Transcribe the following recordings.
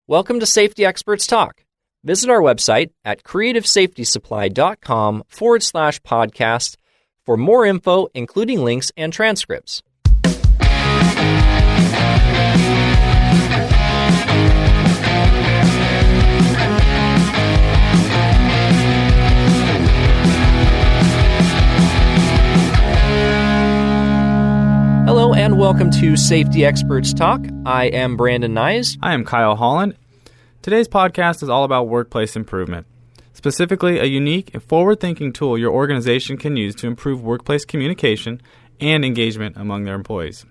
Welcome to Safety Experts Talk. Visit our website at creativesafetysupply.com/podcast for more info, including links and transcripts. Hello and welcome to Safety Experts Talk. I am Brandon Nyes. I am Kyle Holland. Today's podcast is all about workplace improvement, specifically a unique and forward-thinking tool your organization can use to improve workplace communication and engagement among their employees.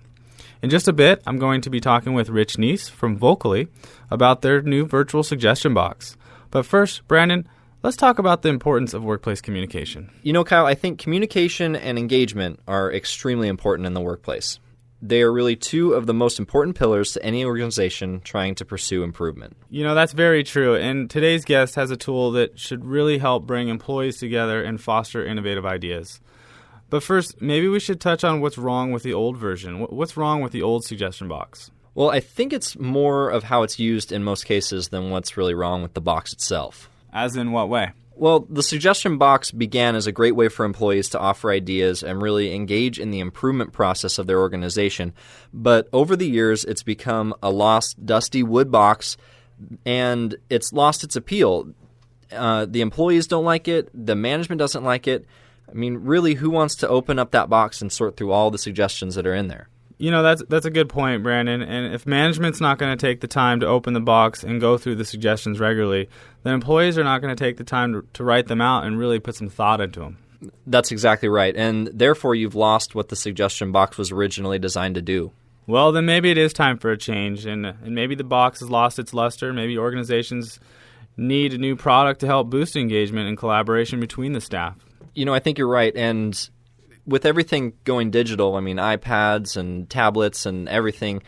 In just a bit, I'm going to be talking with Rich Kneece from Vocoli about their new virtual suggestion box. But first, Brandon, let's talk about the importance of workplace communication. You know, Kyle, I think communication and engagement are extremely important in the workplace. They are really two of the most important pillars to any organization trying to pursue improvement. You know, that's very true. And today's guest has a tool that should really help bring employees together and foster innovative ideas. But first, maybe we should touch on what's wrong with the old version. What's wrong with the old suggestion box? Well, I think it's more of how it's used in most cases than what's really wrong with the box itself. As in what way? Well, the suggestion box began as a great way for employees to offer ideas and really engage in the improvement process of their organization. But over the years, it's become a lost, dusty wood box, and it's lost its appeal. The employees don't like it. The management doesn't like it. I mean, really, who wants to open up that box and sort through all the suggestions that are in there? You know, that's a good point, Brandon. And if management's not going to take the time to open the box and go through the suggestions regularly, then employees are not going to take the time to write them out and really put some thought into them. That's exactly right. And therefore, you've lost what the suggestion box was originally designed to do. Well, then maybe it is time for a change. And maybe the box has lost its luster. Maybe organizations need a new product to help boost engagement and collaboration between the staff. You know, I think you're right. And with everything going digital, I mean, iPads and tablets and everything,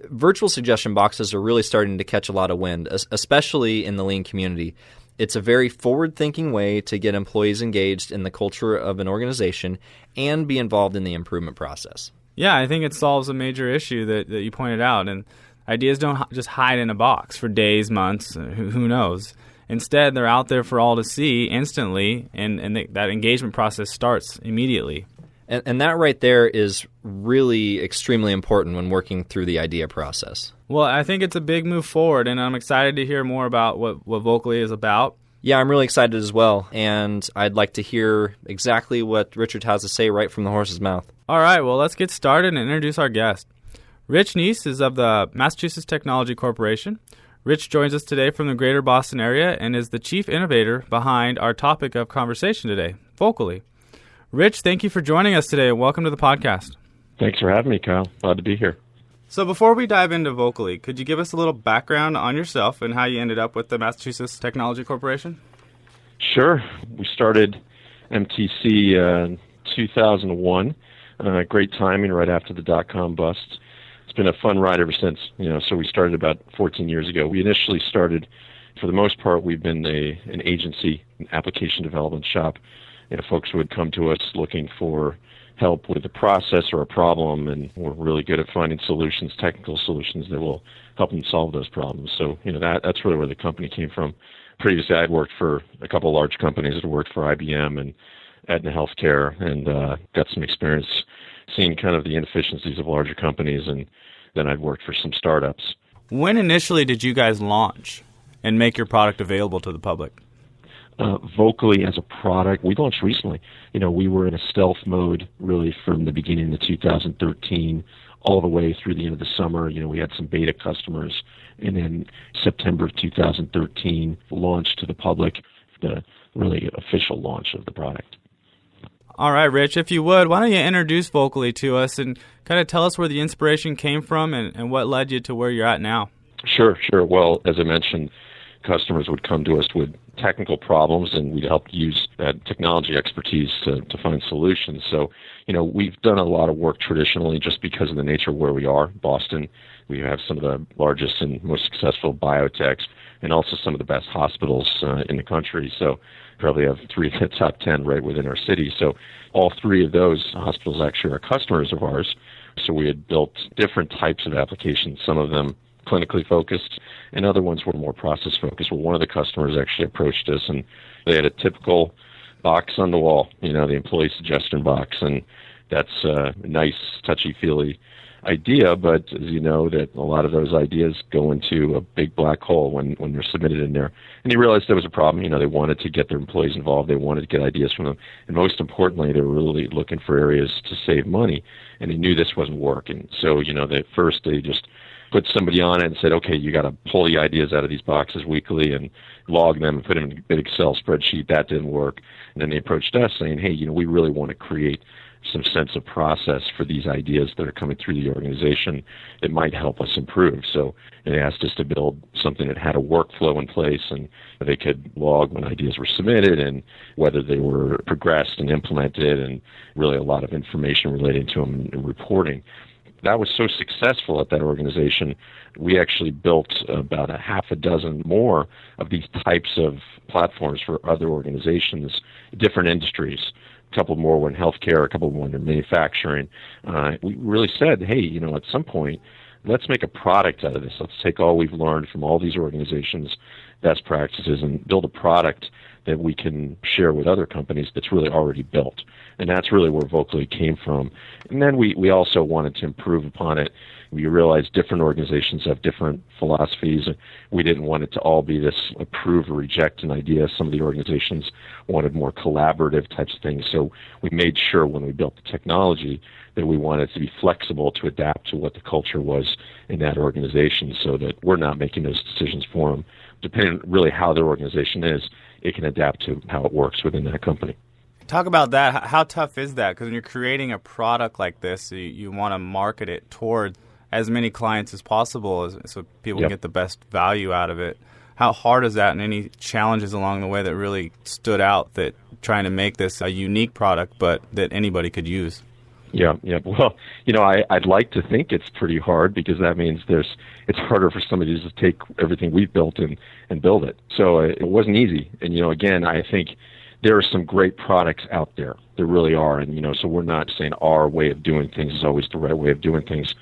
virtual suggestion boxes are really starting to catch a lot of wind, especially in the lean community. It's a very forward-thinking way to get employees engaged in the culture of an organization and be involved in the improvement process. Yeah, I think it solves a major issue that you pointed out. And ideas don't just hide in a box for days, months, who knows. Instead, they're out there for all to see instantly, and that engagement process starts immediately. And that right there is really extremely important when working through the idea process. Well, I think it's a big move forward, and I'm excited to hear more about what Vocoli is about. Yeah, I'm really excited as well, and I'd like to hear exactly what Richard has to say right from the horse's mouth. All right, well, let's get started and introduce our guest. Rich Kneece is of the Massachusetts Technology Corporation. Rich joins us today from the greater Boston area and is the chief innovator behind our topic of conversation today, Vocoli. Rich, thank you for joining us today, and welcome to the podcast. Thanks for having me, Kyle. Glad to be here. So before we dive into Vocoli, could you give us a little background on yourself and how you ended up with the Massachusetts Technology Corporation? Sure. We started MTC in 2001. Great timing right after the dot-com bust. It's been a fun ride ever since. So we started about 14 years ago. We initially started, for the most part, we've been an agency, an application development shop. Folks would come to us looking for help with a process or a problem, and we're really good at finding solutions, technical solutions that will help them solve those problems. So, that's really where the company came from. Previously, I'd worked for a couple of large companies. I'd worked for IBM and Aetna Healthcare, and got some experience seeing kind of the inefficiencies of larger companies, and then I'd worked for some startups. When initially did you guys launch and make your product available to the public? Vocoli as a product, we launched recently. We were in a stealth mode really from the beginning of 2013 all the way through the end of the summer. We had some beta customers, and then September of 2013 launched to the public, the really official launch of the product. All right, Rich, if you would, why don't you introduce Vocoli to us and kind of tell us where the inspiration came from and what led you to where you're at now? Sure. Well, as I mentioned, customers would come to us with technical problems, and we'd help use that technology expertise to find solutions. So, we've done a lot of work traditionally just because of the nature of where we are, Boston. We have some of the largest and most successful biotechs and also some of the best hospitals in the country. So probably have 3 of the top 10 right within our city. So all 3 of those hospitals actually are customers of ours. So we had built different types of applications, some of them clinically focused, and other ones were more process focused. Well, one of the customers actually approached us, and they had a typical box on the wall, the employee suggestion box, and that's a nice, touchy-feely idea, but as you know, that a lot of those ideas go into a big black hole when they're submitted in there. And he realized there was a problem. They wanted to get their employees involved. They wanted to get ideas from them. And most importantly, they were really looking for areas to save money. And he knew this wasn't working. So, at first they just put somebody on it and said, okay, you got to pull the ideas out of these boxes weekly and log them and put them in a big Excel spreadsheet. That didn't work. And then they approached us saying, hey, we really want to create some sense of process for these ideas that are coming through the organization that might help us improve. So they asked us to build something that had a workflow in place, and they could log when ideas were submitted and whether they were progressed and implemented, and really a lot of information relating to them and reporting. That was so successful at that organization, we actually built about a half a dozen more of these types of platforms for other organizations, different industries. A couple more were in healthcare, a couple more in manufacturing. We really said, hey, at some point, let's make a product out of this. Let's take all we've learned from all these organizations, best practices, and build a product that we can share with other companies that's really already built. And that's really where Vocoli came from. And then we also wanted to improve upon it. We realized different organizations have different philosophies. We didn't want it to all be this approve or reject an idea. Some of the organizations wanted more collaborative types of things. So we made sure when we built the technology that we wanted it to be flexible to adapt to what the culture was in that organization, so that we're not making those decisions for them. Depending on really how their organization is, it can adapt to how it works within that company. Talk about that. How tough is that? Because when you're creating a product like this, you want to market it towards as many clients as possible so people can get the best value out of it. How hard is that, and any challenges along the way that really stood out that trying to make this a unique product but that anybody could use? Yeah. Well, I'd like to think it's pretty hard, because that means it's harder for somebody to just take everything we've built and build it. So it wasn't easy. And, again, I think there are some great products out there. There really are. And, so we're not saying our way of doing things is always the right way of doing things.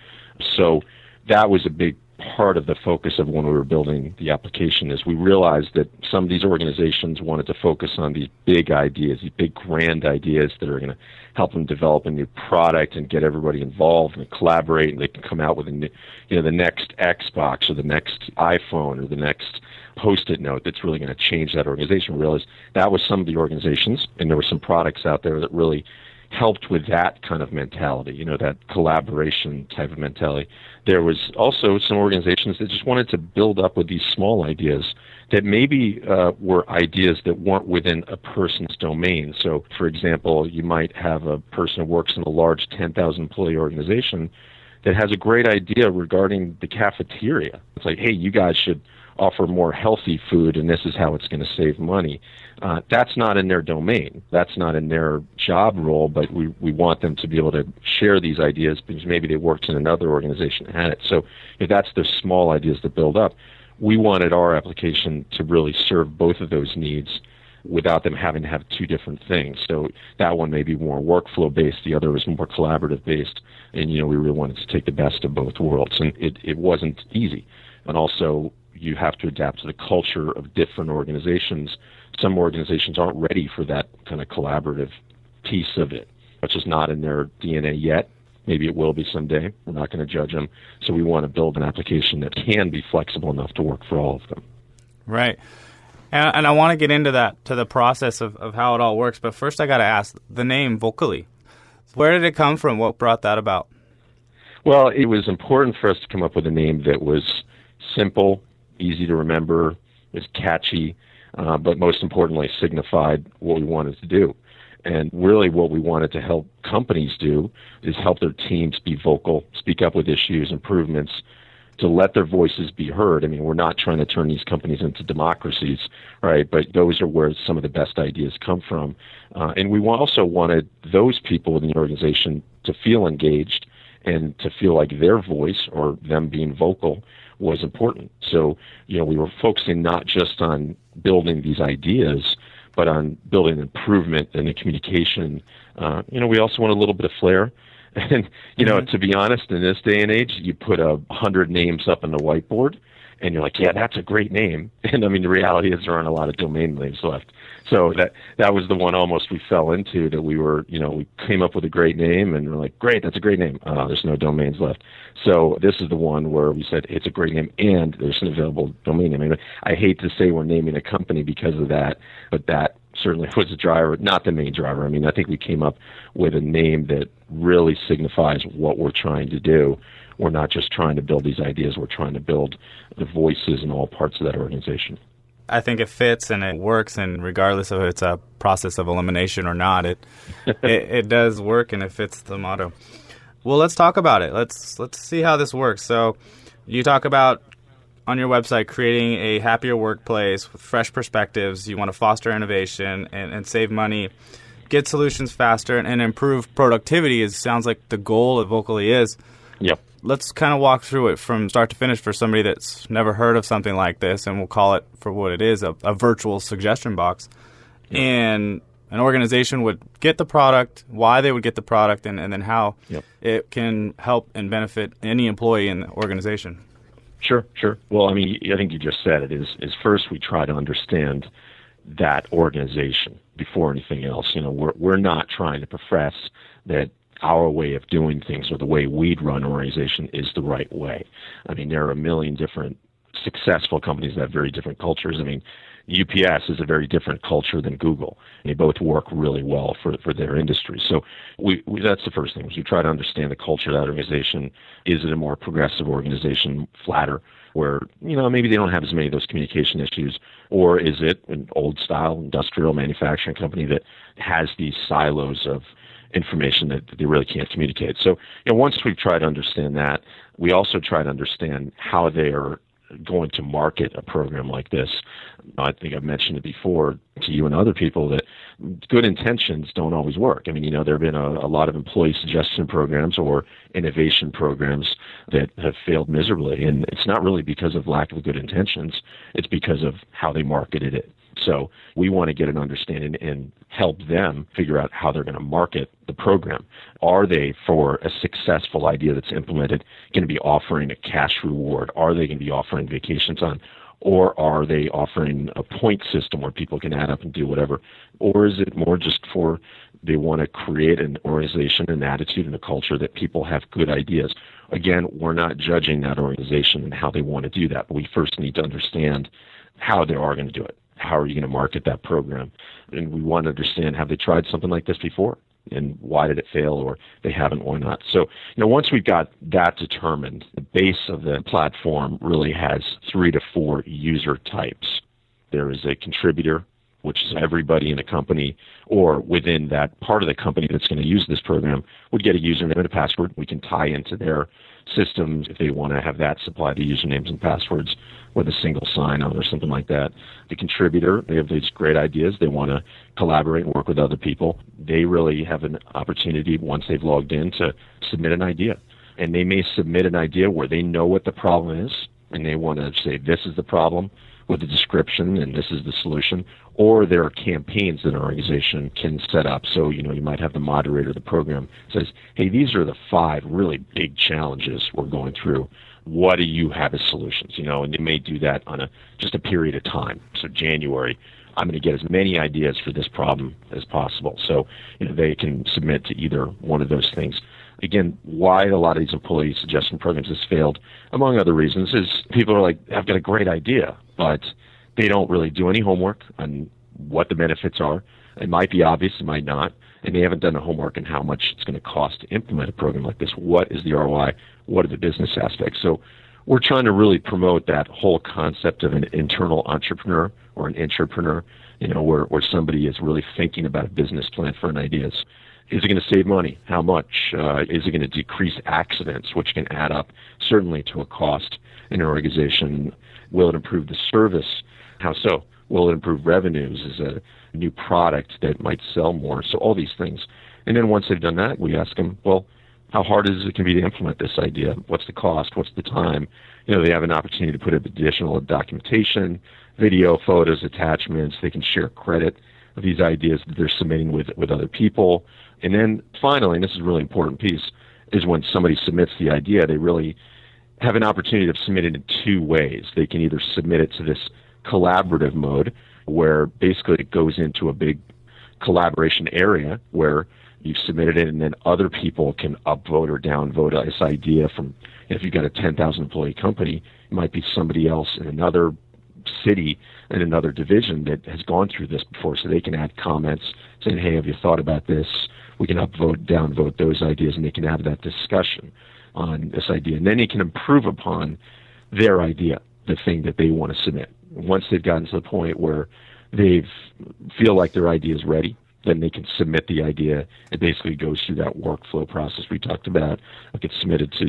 So that was a big part of the focus of when we were building the application, is we realized that some of these organizations wanted to focus on these big ideas, these big grand ideas that are going to help them develop a new product and get everybody involved and collaborate, and they can come out with the next Xbox or the next iPhone or the next Post-it note that's really going to change that organization. We realized that was some of the organizations, and there were some products out there that really helped with that kind of mentality, that collaboration type of mentality. There was also some organizations that just wanted to build up with these small ideas that maybe were ideas that weren't within a person's domain. So, for example, you might have a person who works in a large 10,000 employee organization that has a great idea regarding the cafeteria. It's like, hey, you guys should offer more healthy food, and this is how it's going to save money. That's not in their domain. That's not in their job role, but we want them to be able to share these ideas because maybe they worked in another organization that had it. So if that's the small ideas that build up, we wanted our application to really serve both of those needs without them having to have two different things. So that one may be more workflow-based, the other was more collaborative-based, and we really wanted to take the best of both worlds. And it wasn't easy. And also, you have to adapt to the culture of different organizations. Some organizations aren't ready for that kind of collaborative piece of it. It's just not in their DNA yet. Maybe it will be someday. We're not going to judge them. So we want to build an application that can be flexible enough to work for all of them. Right. And I want to get into that, to the process of how it all works. But first I got to ask, the name Vocoli, where did it come from? What brought that about? Well, it was important for us to come up with a name that was simple, easy to remember, was catchy, but most importantly signified what we wanted to do. And really what we wanted to help companies do is help their teams be vocal, speak up with issues, improvements, to let their voices be heard. I mean, we're not trying to turn these companies into democracies, right? But those are where some of the best ideas come from. And we also wanted those people in the organization to feel engaged and to feel like their voice, or them being vocal, was important. So, we were focusing not just on building these ideas, but on building improvement in the communication. We also want a little bit of flair. And, to be honest, in this day and age, you put 100 names up on the whiteboard, and you're like, yeah, that's a great name. And, I mean, the reality is there aren't a lot of domain names left. So that was the one almost we fell into, that we were, we came up with a great name, and we're like, great, that's a great name. There's no domains left. So this is the one where we said it's a great name, and there's an available domain name. I mean, I hate to say we're naming a company because of that, but that certainly was the driver, not the main driver. I mean, I think we came up with a name that really signifies what we're trying to do. We're not just trying to build these ideas. We're trying to build the voices in all parts of that organization. I think it fits and it works, and regardless of if it's a process of elimination or not, it does work and it fits the motto. Well, let's talk about it. Let's see how this works. So you talk about on your website creating a happier workplace with fresh perspectives. You want to foster innovation and save money, get solutions faster, and improve productivity. Sounds like the goal of Vocoli is. Yep. Let's kind of walk through it from start to finish for somebody that's never heard of something like this, and we'll call it for what it is, a virtual suggestion box. Yep. And an organization would get the product, why they would get the product, and then how it can help and benefit any employee in the organization. Sure. Well, I mean, I think you just said it, is first we try to understand that organization before anything else. We're not trying to profess that our way of doing things or the way we'd run an organization is the right way. I mean, there are a million different successful companies that have very different cultures. I mean, UPS is a very different culture than Google. They both work really well for their industry. So that's the first thing, is we try to understand the culture of that organization. Is it a more progressive organization, flatter, where, maybe they don't have as many of those communication issues? Or is it an old-style industrial manufacturing company that has these silos of information that they really can't communicate? So, once we try to understand that, we also try to understand how they are going to market a program like this. I think I've mentioned it before to you and other people that good intentions don't always work. I mean, there have been a lot of employee suggestion programs or innovation programs that have failed miserably, and it's not really because of lack of good intentions. It's because of how they marketed it. So we want to get an understanding and help them figure out how they're going to market the program. Are they, for a successful idea that's implemented, going to be offering a cash reward? Are they going to be offering vacation time? Or are they offering a point system where people can add up and do whatever? Or is it more just for they want to create an organization, an attitude, and a culture that people have good ideas? Again, we're not judging that organization and how they want to do that, but we first need to understand how they are going to do it. How are you going to market that program? And we want to understand, have they tried something like this before? And why did it fail? Or they haven't, why not? So, once we've got that determined, the base of the platform really has 3 to 4 user types. There is a contributor, which is everybody in a company or within that part of the company that's going to use this program would get a username and a password. We can tie into their systems if they want to have that supply the usernames and passwords with a single sign-on or something like that. The contributor, they have these great ideas. They want to collaborate and work with other people. They really have an opportunity, once they've logged in, to submit an idea. And they may submit an idea where they know what the problem is, and they want to say, this is the problem with the description, and this is the solution. Or there are campaigns that an organization can set up. So, you might have the moderator of the program says, hey, these are the 5 really big challenges we're going through. What do you have as solutions? And they may do that on just a period of time. So January, I'm going to get as many ideas for this problem as possible. So, they can submit to either one of those things. Again, why a lot of these employee suggestion programs has failed, among other reasons, is people are like, I've got a great idea, but they don't really do any homework on what the benefits are. It might be obvious, it might not, and they haven't done the homework on how much it's going to cost to implement a program like this. What is the ROI? What are the business aspects? So we're trying to really promote that whole concept of an internal entrepreneur or an intrapreneur, where somebody is really thinking about a business plan for an idea. Is it going to save money? How much? Is it going to decrease accidents, which can add up certainly to a cost in an organization? Will it improve the service? How so? Will it improve revenues? Is it a new product that might sell more? So all these things. And then once they've done that, we ask them, well, how hard is it going to be to implement this idea? What's the cost? What's the time? They have an opportunity to put up additional documentation, video, photos, attachments. They can share credit of these ideas that they're submitting with other people. And then finally, and this is a really important piece, is when somebody submits the idea, they really have an opportunity to submit it in two ways. They can either submit it to this collaborative mode, where basically it goes into a big collaboration area where you've submitted it and then other people can upvote or downvote this idea from, if you've got a 10,000 employee company, it might be somebody else in another city in another division that has gone through this before, so they can add comments saying, hey, have you thought about this? We can upvote, downvote those ideas, and they can have that discussion on this idea. And then they can improve upon their idea, the thing that they want to submit. Once they've gotten to the point where they feel like their idea is ready, then they can submit the idea. It basically goes through that workflow process we talked about. It gets submitted to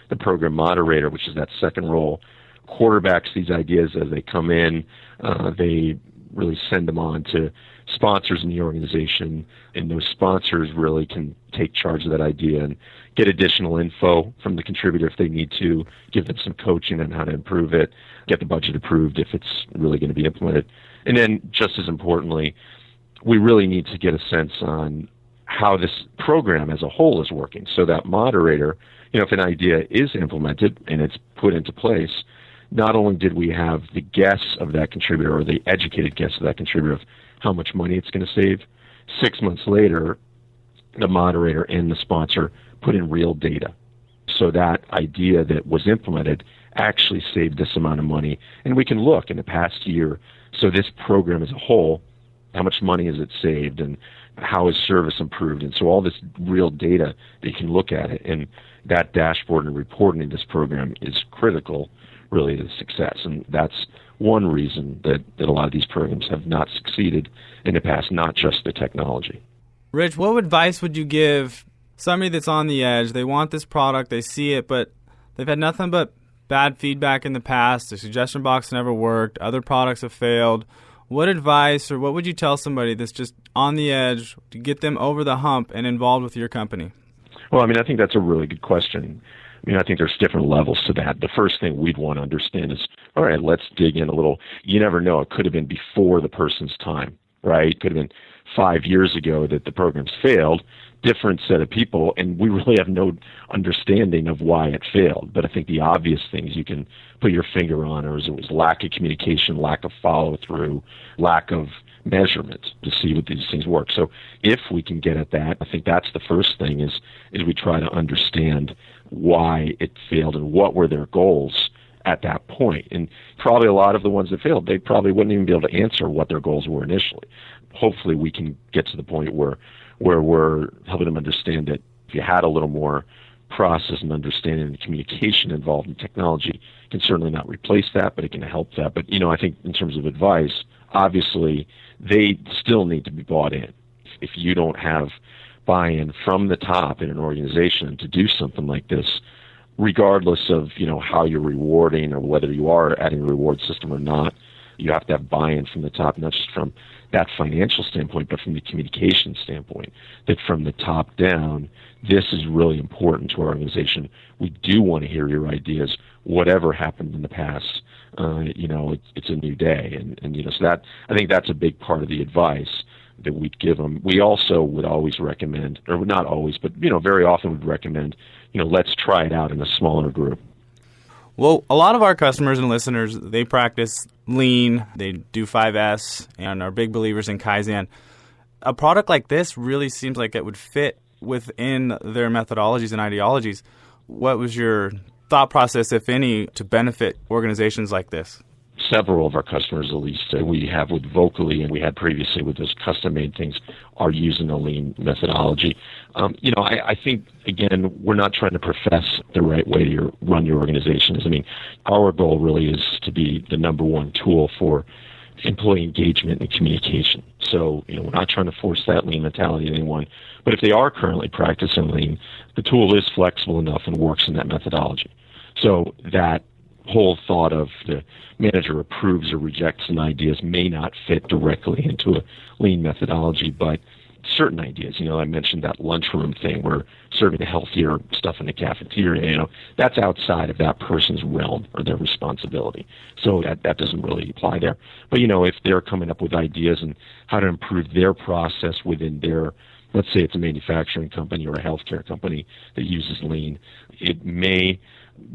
the program moderator, which is that second role, quarterbacks these ideas as they come in. They really send them on to sponsors in the organization, and those sponsors really can take charge of that idea and get additional info from the contributor if they need to, give them some coaching on how to improve it, get the budget approved if it's really going to be implemented. And then, just as importantly, we really need to get a sense on how this program as a whole is working. So that moderator, if an idea is implemented and it's put into place, not only did we have the guess of that contributor, or the educated guess of that contributor of how much money it's going to save, 6 months later, the moderator and the sponsor put in real data. So that idea that was implemented actually saved this amount of money. And we can look in the past year, so this program as a whole, how much money has it saved, and how is service improved? And so all this real data, they can look at it. And that dashboard and reporting in this program is critical, really, to success. And that's one reason that a lot of these programs have not succeeded in the past, not just the technology. Rich, what advice would you give somebody that's on the edge? They want this product, they see it, but they've had nothing but bad feedback in the past. The suggestion box never worked. Other products have failed. What advice, or what would you tell somebody that's just on the edge to get them over the hump and involved with your company? Well, I think that's a really good question. I think there's different levels to that. The first thing we'd want to understand is, all right, let's dig in a little. You never know. It could have been before the person's time, right? It could have been 5 years ago that the program's failed, different set of people, and we really have no understanding of why it failed. But I think the obvious things you can put your finger on is it was lack of communication, lack of follow-through, lack of measurement to see what these things work. So if we can get at that, I think that's the first thing is we try to understand why it failed and what were their goals at that point. And probably a lot of the ones that failed, they probably wouldn't even be able to answer what their goals were initially. Hopefully we can get to the point where we're helping them understand that if you had a little more process and understanding and communication involved in technology, it can certainly not replace that, but it can help that. But, I think in terms of advice, obviously they still need to be bought in. If you don't have buy-in from the top in an organization to do something like this, regardless of, how you're rewarding or whether you are adding a reward system or not, you have to have buy-in from the top, not just from that financial standpoint, but from the communication standpoint, that from the top down, this is really important to our organization. We do want to hear your ideas, whatever happened in the past. It's a new day. And so that, I think that's a big part of the advice that we'd give them. We also would always recommend, or not always, but, very often would recommend, let's try it out in a smaller group. Well, a lot of our customers and listeners, they practice Lean, they do 5S, and are big believers in Kaizen. A product like this really seems like it would fit within their methodologies and ideologies. What was your thought process, if any, to benefit organizations like this? Several of our customers, at least, we have with Vocoli and we had previously with those custom-made things, are using the Lean methodology. I think, again, we're not trying to profess the right way to run your organizations. Our goal really is to be the number one tool for employee engagement and communication. So, we're not trying to force that Lean mentality on anyone. But if they are currently practicing Lean, the tool is flexible enough and works in that methodology. So that whole thought of the manager approves or rejects an ideas may not fit directly into a Lean methodology, but certain ideas, I mentioned that lunchroom thing where serving the healthier stuff in the cafeteria, that's outside of that person's realm or their responsibility. So that doesn't really apply there. But, if they're coming up with ideas and how to improve their process within their let's say it's a manufacturing company or a healthcare company that uses Lean. It may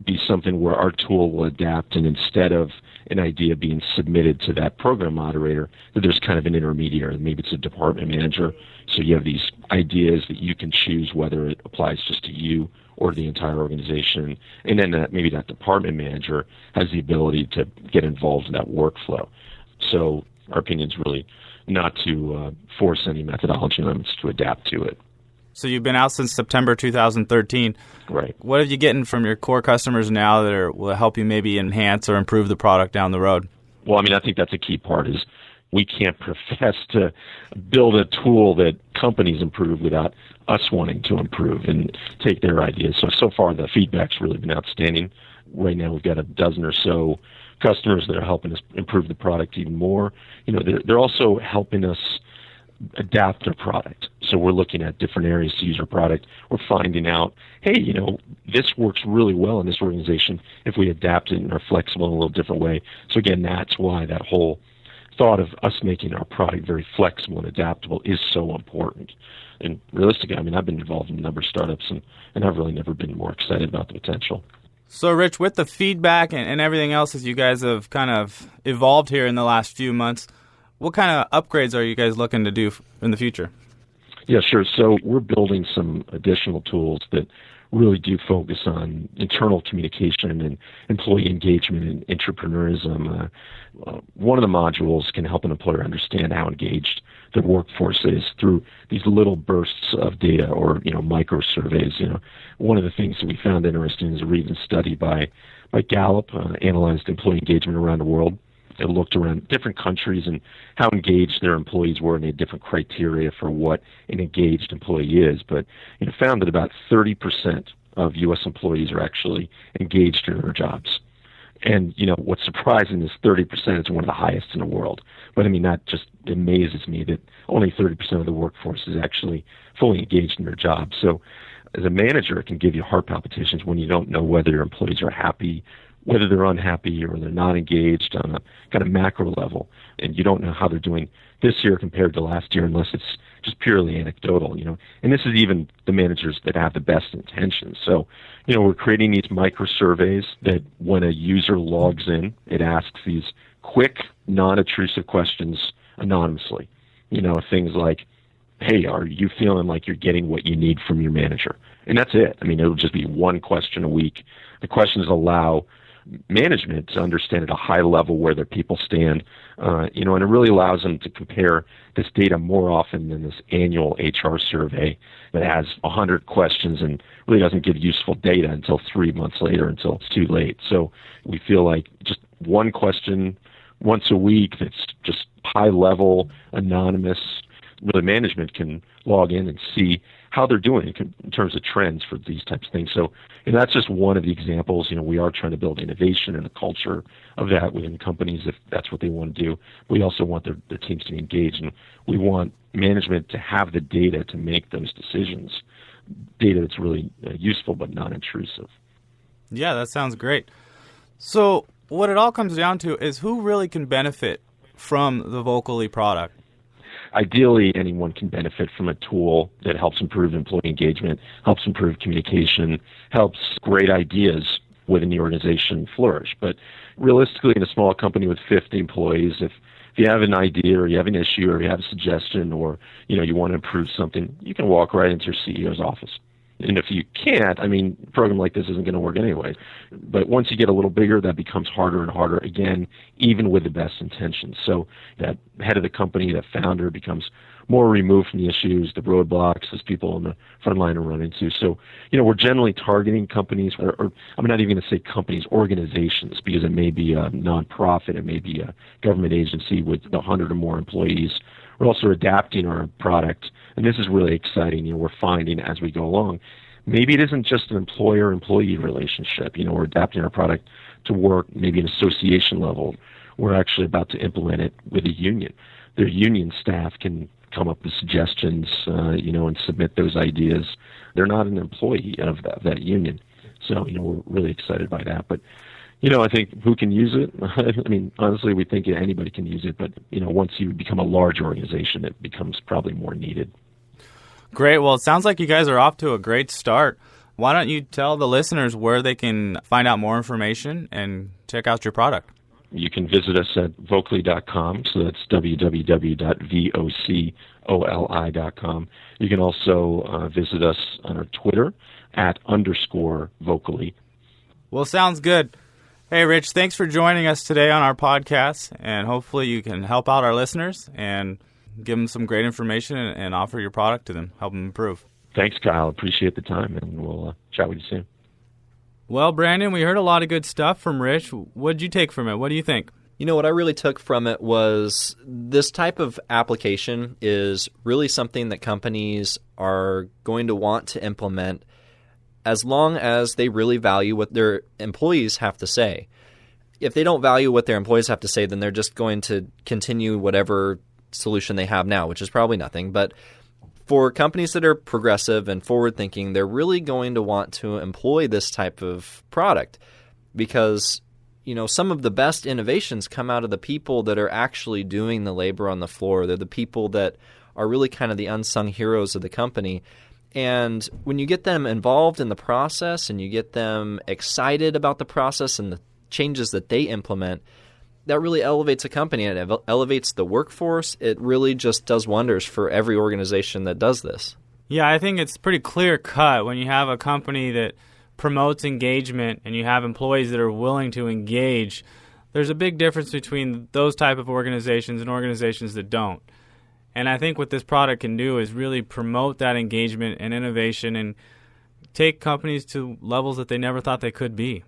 be something where our tool will adapt, and instead of an idea being submitted to that program moderator, that there's kind of an intermediary. Maybe it's a department manager. So you have these ideas that you can choose whether it applies just to you or the entire organization. And then maybe that department manager has the ability to get involved in that workflow. So our opinion is really not to force any methodology limits, to adapt to it. So you've been out since September 2013. Right. What are you getting from your core customers now that will help you maybe enhance or improve the product down the road? Well, I mean, I think that's a key part is we can't profess to build a tool that companies improve without us wanting to improve and take their ideas. So far, the feedback's really been outstanding. Right now, we've got a dozen or so customers that are helping us improve the product even more. They're also helping us adapt their product. So we're looking at different areas to use our product. We're finding out, hey, this works really well in this organization if we adapt it and are flexible in a little different way. So again, that's why that whole thought of us making our product very flexible and adaptable is so important. And realistically, I mean, I've been involved in a number of startups, and I've really never been more excited about the potential. So, Rich, with the feedback and everything else as you guys have kind of evolved here in the last few months, what kind of upgrades are you guys looking to do in the future? Yeah, sure. So we're building some additional tools that really do focus on internal communication and employee engagement and entrepreneurism. One of the modules can help an employer understand how engaged their workforce is through these little bursts of data or micro surveys. One of the things that we found interesting is a recent study by Gallup analyzed employee engagement around the world. It looked around different countries and how engaged their employees were, and they had different criteria for what an engaged employee is. But it found that about 30% of U.S. employees are actually engaged in their jobs. And, what's surprising is 30% is one of the highest in the world. But, I mean, that just amazes me that only 30% of the workforce is actually fully engaged in their job. So as a manager, it can give you heart palpitations when you don't know whether your employees are happy, whether they're unhappy, or they're not engaged on a kind of macro level. And you don't know how they're doing this year compared to last year unless it's just purely anecdotal, And this is even the managers that have the best intentions. So, we're creating these micro surveys that when a user logs in, it asks these quick, non-intrusive questions anonymously. Things like, hey, are you feeling like you're getting what you need from your manager? And that's it. I mean, it'll just be one question a week. The questions allow management to understand at a high level where their people stand, and it really allows them to compare this data more often than this annual HR survey that has 100 questions and really doesn't give useful data until 3 months later, until it's too late. So we feel like just one question once a week that's just high level, anonymous, really management can log in and see how they're doing in terms of trends for these types of things. So that's just one of the examples. We are trying to build innovation and a culture of that within companies if that's what they want to do. We also want their teams to be engaged, and we want management to have the data to make those decisions, data that's really useful but not intrusive. Yeah, that sounds great. So what it all comes down to is who really can benefit from the Vocoli product? Ideally, anyone can benefit from a tool that helps improve employee engagement, helps improve communication, helps great ideas within the organization flourish. But realistically, in a small company with 50 employees, if you have an idea or you have an issue or you have a suggestion or you want to improve something, you can walk right into your CEO's office. And if you can't, a program like this isn't going to work anyway. But once you get a little bigger, that becomes harder and harder, again, even with the best intentions. So that head of the company, that founder, becomes more removed from the issues, the roadblocks, as people on the front line are running into. So, we're generally targeting companies, or I'm not even going to say companies, organizations, because it may be a nonprofit, it may be a government agency with 100 or more employees. We're also adapting our product, and this is really exciting. We're finding as we go along, maybe it isn't just an employer-employee relationship. We're adapting our product to work maybe an association level. We're actually about to implement it with a union. Their union staff can come up with suggestions, and submit those ideas. They're not an employee of that union. So, we're really excited by that. But I think who can use it? Honestly, we think anybody can use it, but, once you become a large organization, it becomes probably more needed. Great. Well, it sounds like you guys are off to a great start. Why don't you tell the listeners where they can find out more information and check out your product? You can visit us at vocoli.com, so that's www.vocoli.com. You can also visit us on our Twitter @_Vocoli. Well, sounds good. Hey, Rich, thanks for joining us today on our podcast, and hopefully you can help out our listeners and give them some great information and offer your product to them, help them improve. Thanks, Kyle. Appreciate the time, and we'll chat with you soon. Well, Brandon, we heard a lot of good stuff from Rich. What did you take from it? What do you think? You know, what I really took from it was this type of application is really something that companies are going to want to implement as long as they really value what their employees have to say. If they don't value what their employees have to say, then they're just going to continue whatever solution they have now, which is probably nothing. But for companies that are progressive and forward-thinking, they're really going to want to employ this type of product because, you know, some of the best innovations come out of the people that are actually doing the labor on the floor. They're the people that are really kind of the unsung heroes of the company. And when you get them involved in the process and you get them excited about the process and the changes that they implement, that really elevates a company and it elevates the workforce. It really just does wonders for every organization that does this. Yeah, I think it's pretty clear cut when you have a company that promotes engagement and you have employees that are willing to engage. There's a big difference between those type of organizations and organizations that don't. And I think what this product can do is really promote that engagement and innovation and take companies to levels that they never thought they could be.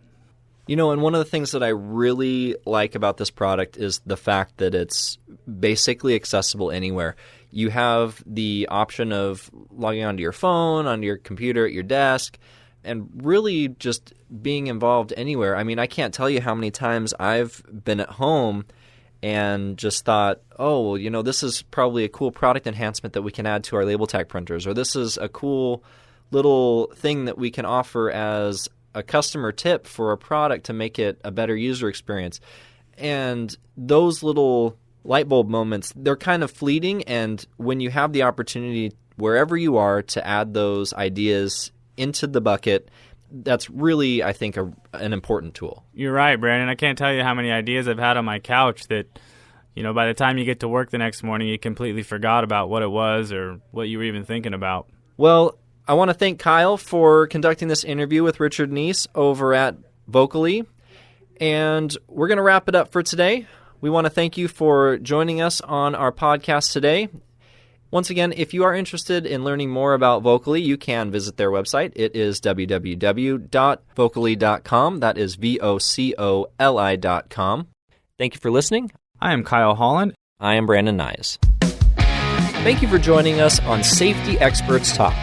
You know, and one of the things that I really like about this product is the fact that it's basically accessible anywhere. You have the option of logging onto your phone, onto your computer at your desk, and really just being involved anywhere. I mean, I can't tell you how many times I've been at home and just thought, oh, well, you know, this is probably a cool product enhancement that we can add to our label tag printers, or this is a cool little thing that we can offer as a customer tip for a product to make it a better user experience. And those little light bulb moments, they're kind of fleeting. And when you have the opportunity wherever you are to add those ideas into the bucket, that's really, I think, an important tool. You're right, Brandon. I can't tell you how many ideas I've had on my couch that, you know, by the time you get to work the next morning, you completely forgot about what it was or what you were even thinking about. Well, I want to thank Kyle for conducting this interview with Richard Kneece over at Vocoli. And we're going to wrap it up for today. We want to thank you for joining us on our podcast today. Once again, if you are interested in learning more about Vocoli, you can visit their website. It is www.vocoli.com. That is VOCOLI.com. Thank you for listening. I am Kyle Holland. I am Brandon Nyes. Thank you for joining us on Safety Experts Talk.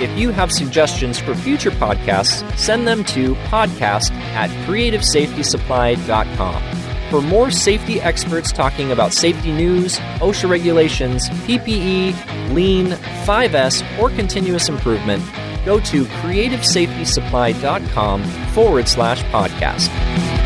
If you have suggestions for future podcasts, send them to podcast@creativesafetysupply.com. For more safety experts talking about safety news, OSHA regulations, PPE, Lean, 5S, or continuous improvement, go to creativesafetysupply.com/podcast.